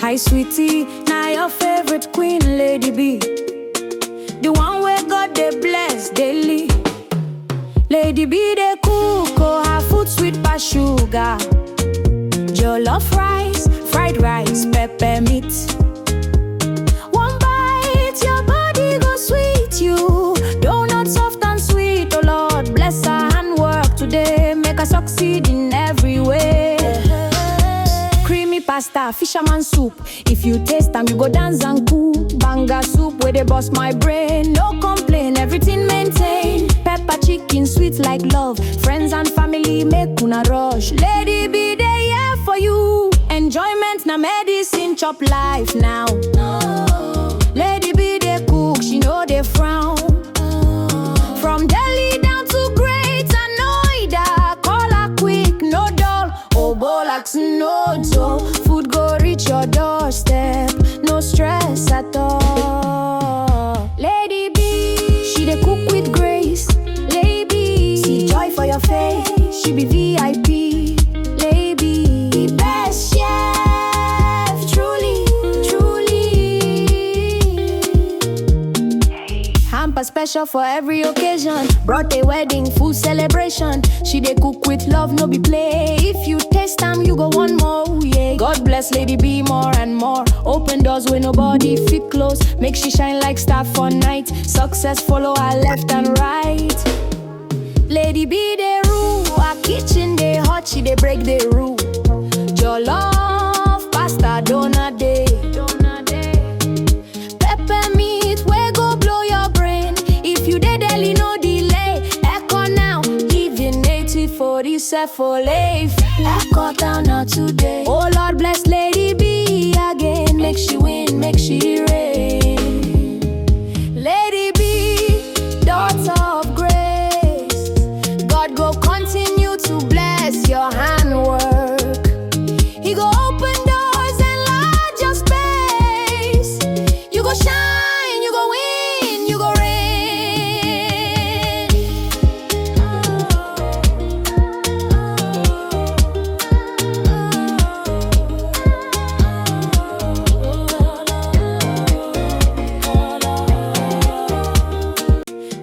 Hi sweetie, now your favorite queen, Lady B. The one where God they bless daily. Lady B they cook, oh her food sweet pass sugar. Jollof rice, fried rice, pepper meat. One bite, your body go sweet you. Donut soft and sweet, oh Lord bless her handwork today. Make her succeed in every way. Creamy pasta, fisherman soup. If you taste them, you go dance and cool. Banga soup where they bust my brain. No complain, everything maintain. Pepper chicken, sweet like love. Friends and family make una rush. Lady B, they here for you. Enjoyment na medicine, chop life now. Lady B, they cook, she know they frown. From Delhi down to Greater Noida, call her quick, no dull. Obolax, no dough. Food go reach your doorstep, no stress at all. Lady B, she dey cook with grace. Lady, see joy for your face. She be VIP. Lady, the best chef, truly, truly. Hamper special for every occasion. Birthday, wedding, food celebration. She dey cook with love, no be play. If you taste them, you go one more, yeah. God bless Lady B more and more. Open doors where nobody fit close. Make she shine like star for night. Success follow her left and right. Lady B they rule, her kitchen they hot, she they break the rule. Jollof, pasta, donut day. Pepper meat, we go blow your brain. If you dey Delhi, no delay. Echo now, living native for this for life. Echo down now today. Oh Lord bless Lady B again. Make she win, make she reign. Lady B, daughter of grace. God go continue to bless your handwork. He go open doors and enlarge your space. You go shine, you go win, you go reign.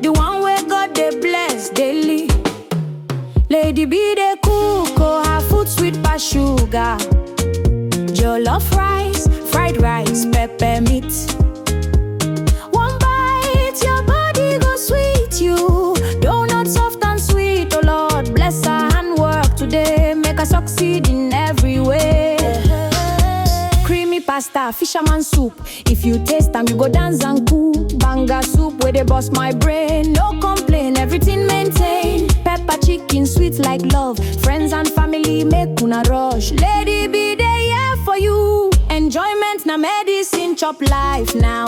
The one where God they bless daily. Lady B they cook, oh her food sweet pass sugar. Jollof rice, fried rice, pepper meat. One bite, your body go sweet you. Donut soft and sweet, oh Lord bless her handwork today. Make her succeed in every way. Creamy pasta, fisherman soup. If you taste them, you go dance and cool. Banga soup where they bust my brain. No complain, everything maintain. Pepper chicken, sweet like love. Friends and family make una rush. Lady B, they here for you. Enjoyment na medicine, chop life now.